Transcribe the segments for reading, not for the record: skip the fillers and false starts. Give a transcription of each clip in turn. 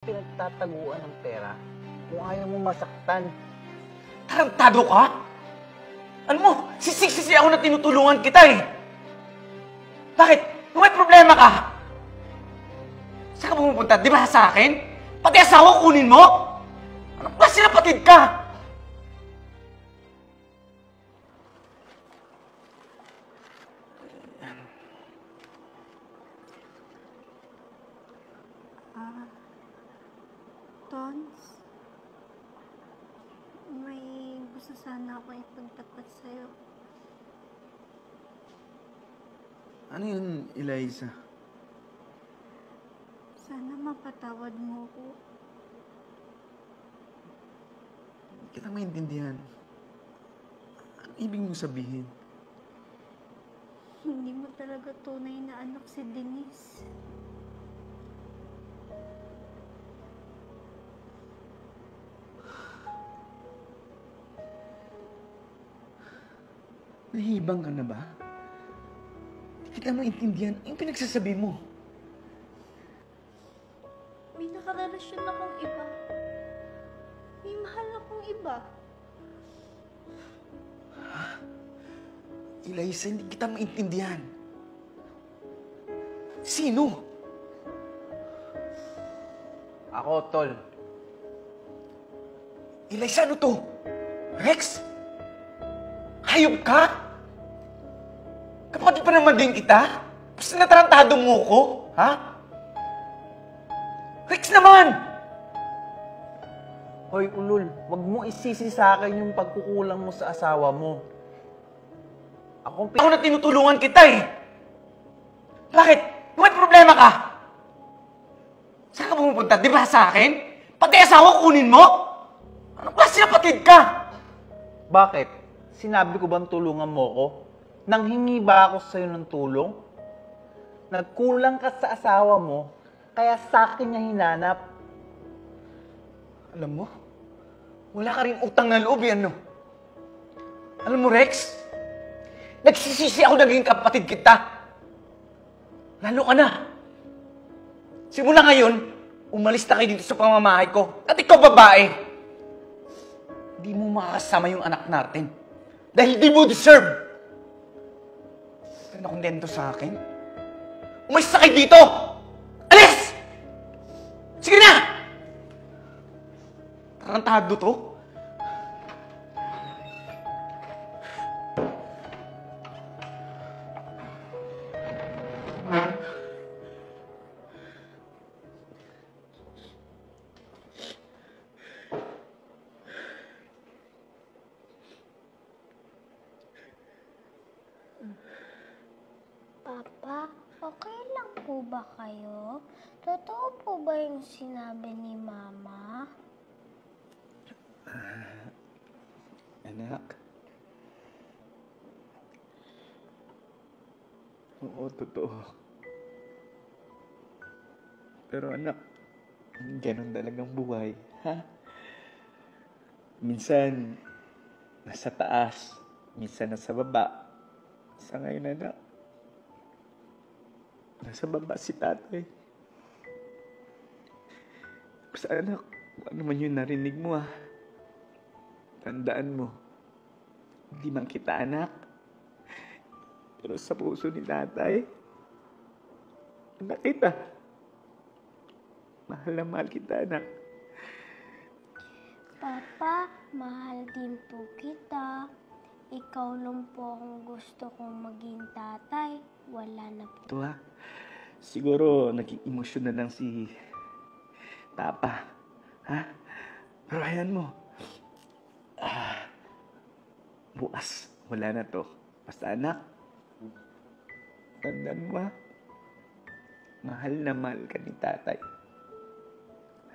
Pinagtataguan ng pera kung ayaw mo masaktan. Tarantado ka? Alam mo, sisig-sisi ako na tinutulungan kita eh. Bakit? Kung may problema ka, saan ka pumupunta? Di ba sa akin? Pati asawa kunin mo? Anong klase na patid ka? Tons, may gusto sana ako ipagtapat sa'yo. Ano yun, Eliza? Sana mapatawad mo ko. Hindi kita maintindihan. Ano ibig mong sabihin? Hindi mo talaga tunay na anak si Denise. Nahihibang ka na ba? Hindi kita maintindihan. Yung pinagsasabi mo. May nakarelasyon akong iba. May mahal akong iba. Eliza, hindi kita maintindihan. Sino? Ako, Tol. Eliza, ano to? Rex? Hayop ka? Kapatid pa naman din kita? Basta natarantado mo ko? Ha? Rex naman! Hoy, Ulul, wag mo isisi sa akin yung pagkukulang mo sa asawa mo. Ako na tinutulungan kita eh. Bakit? Kung may problema ka, saan ka pumupunta? Di ba sa akin? Pati asawa kunin mo? Anong klase na patid ka? Bakit? Sinabi ko bang tulungan mo ko? Nanghingi ba ako sa'yo ng tulong? Nagkulang ka sa asawa mo, kaya sa akin niya hinanap. Alam mo, wala ka rin utang na loob yan, no? Alam mo, Rex, nagsisisi ako naging kapatid kita. Lalo ka na. Simula ngayon, umalis na kayo dito sa pamamahay ko. At ikaw, babae, di mo makakasama yung anak natin. Dahil di mo deserve. Pero nakondento sa akin. Umalis na kayo dito! Alis! Sige na! Tarantado to. Papa, okay lang po ba kayo? Totoo po ba yung sinabi ni Mama? Anak. Oo, totoo. Pero anak, ganun talagang buhay, ha? Minsan, nasa taas. Minsan, nasa baba. Sa ngayon, anak, nasa baba si tatay. Basta anak, kung ano man yung narinig mo, tandaan mo, hindi man kita anak. Pero sa puso ni tatay, anak kita. Mahal na mahal kita, anak. Papa, mahal din po kita. Ikaw lang po ang gusto kong maging tatay. Wala na po. Ito siguro naging emosyon na lang si Papa. Ha? Pero ayan mo, bukas, wala na to. Basta anak, tandaan mo mahal na mahal ka ni tatay.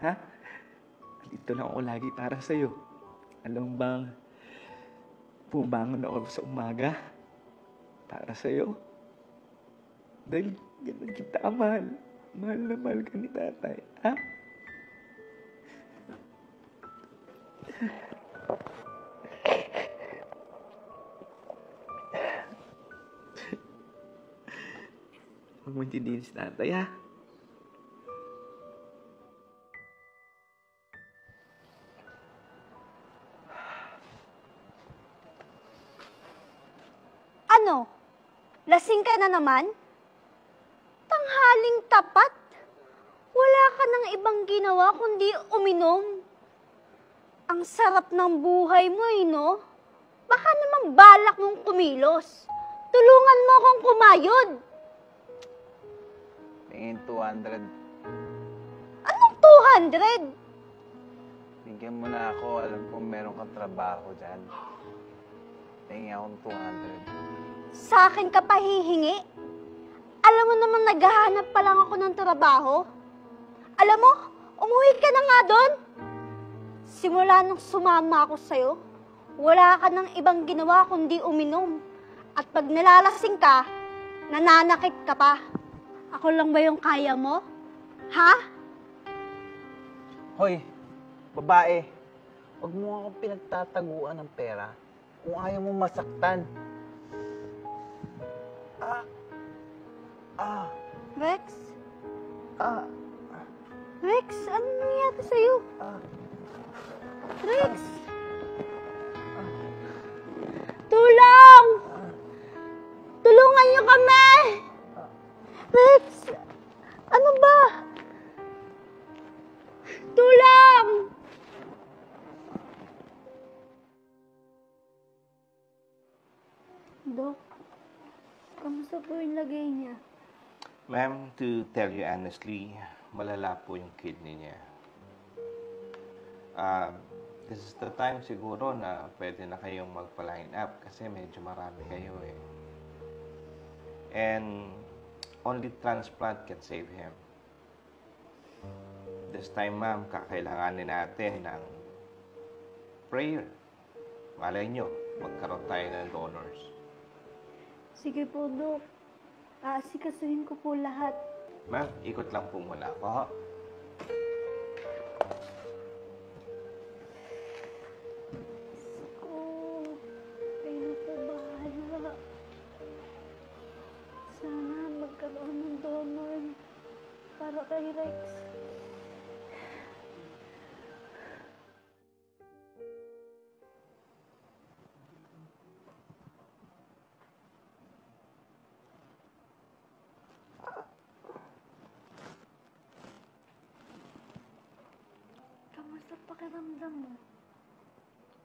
Ha? Dito lang ako lagi para sa'yo. Alam mo bang, bumangon ako sa umaga para sa'yo. Dahil ganun kita mahal. Mahal na mahal ka ni tatay. Ha? Huwag mo intindihin si tatay, ha? Lasing ka na naman? Tanghaling tapat? Wala ka nang ibang ginawa kundi uminom. Ang sarap ng buhay mo, no? Baka naman balak mong kumilos. Tulungan mo akong kumayod. Tingin 200. Anong 200? Bigyan mo na ako. Alam ko meron kang trabaho dyan. Tingin akong 200. Sa akin ka pa hihingi? Alam mo naman naghahanap pa lang ako ng trabaho. Alam mo, umuwi ka na nga doon. Simula nung sumama ako sa'yo, wala ka ng ibang ginawa kundi uminom. At pag nalalasing ka, nananakit ka pa. Ako lang ba yung kaya mo? Ha? Hoy, babae. Huwag mo akong pinagtataguan ng pera kung ayaw mo masaktan. Rex? Ah, Rex, ano nangyari sa'yo? Rex! Tulong! Tulungan niyo kami! Rex! Ano ba? Tulong! Dok, kamusta po yung lagay niya? Ma'am, to tell you honestly, malala po yung kidney niya. This is the time siguro na pwede na kayong magpa-line up kasi medyo marami kayo eh. And only transplant can save him. This time, ma'am, kakailanganin natin ng prayer. Malay nyo, magkaroon tayo ng donors. Sige po, Dok. Aasikasuhin ko po lahat. Ma'am, ikot lang po muna ako. Kayo na po bahala. Sana magkaroon ng donor para kay Rex. Kamusta pakiramdam mo?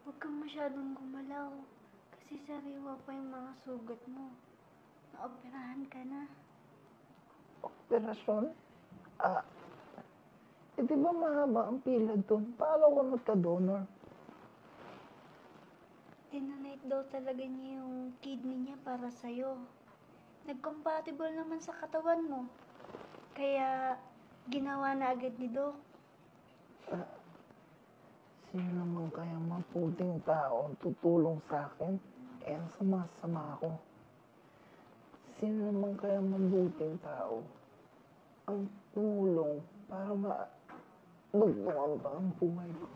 Huwag kang masyadong gumalaw kasi sariwa pa yung mga sugat mo. Naoperahan ka na. Operasyon? Di ba mahaba ang pila doon? Paano ako nagka-donor? Dinonate daw talaga niya yung kidney niya para sa'yo. Nag-compatible naman sa katawan mo. Kaya ginawa na agad ni Doc. Sino naman kaya maputing tao ang tutulong sa akin? Eh, ang sama-sama ako. Sino naman kaya mabuting tao ang tulong para magbuwan pa ang buhay ko?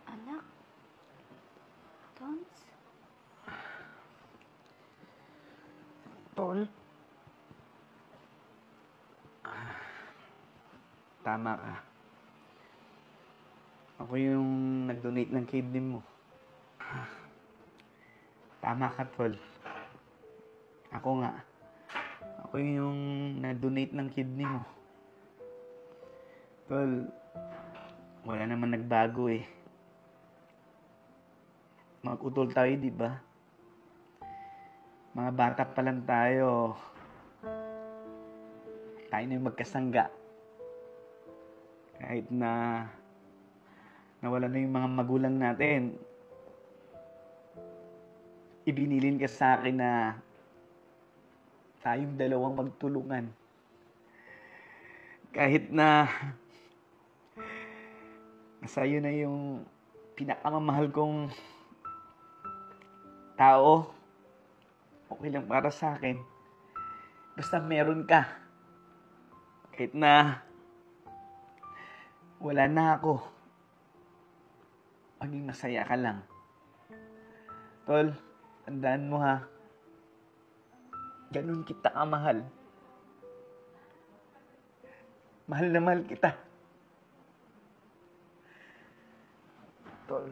Anak? Tons? Tol? Tama ka. Ako yung nag-donate ng kidney mo. Tama ka, Tol. Ako nga. Ako yung nag-donate ng kidney mo. Tol, wala naman nagbago eh. Mag-utol tayo, di ba? Mga bata pa lang tayo. Tayo na yung magkasangga. Kahit na nawala na yung mga magulang natin, ibinilin ka sa akin na tayong dalawang magtulungan. Kahit na sa'yo na yung pinakamamahal kong tao, okay lang para sa akin. Basta meron ka. Kahit na wala na ako, maging masaya ka lang. Tol, tandaan mo ha, Ganun kita kamahal. Mahal na mahal kita. Tol.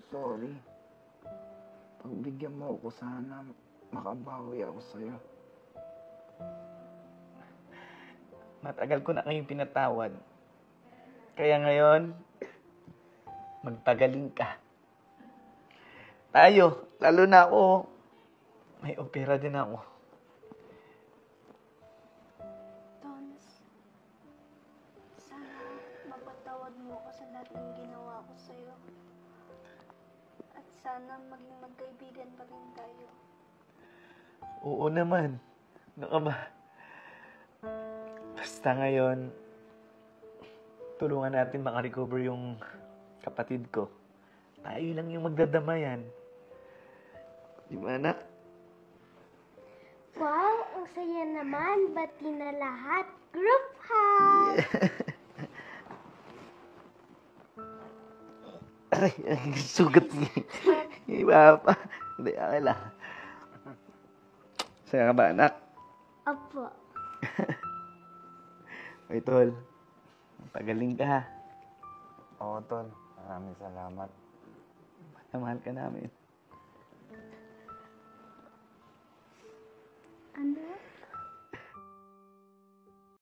Sorry. Pagbigyan mo ako sana, makabawi ako sa'yo. Matagal ko na kayong pinatawad. Kaya ngayon, magpagaling ka. Tayo, lalo na ako, may opera din ako. Tons, sana mapatawad mo ako sa lahat ng ginawa ko sa'yo. At sana maging magkaibigan pa rin tayo. Oo naman. Ano ka ba? Basta ngayon, tulungan natin makarecover yung kapatid ko. Tayo lang yung magdadamayan. Di ba, anak? Wow, ang saya naman. Bati na lahat. Group hug! Aray, sugat niya. Iba pa. Hindi, okay lang. Saya ka ba, anak? Opo. Ay, tol. Pagaling ka, ha? Oo, Tol. Maraming salamat. Mahal ka namin. Ano?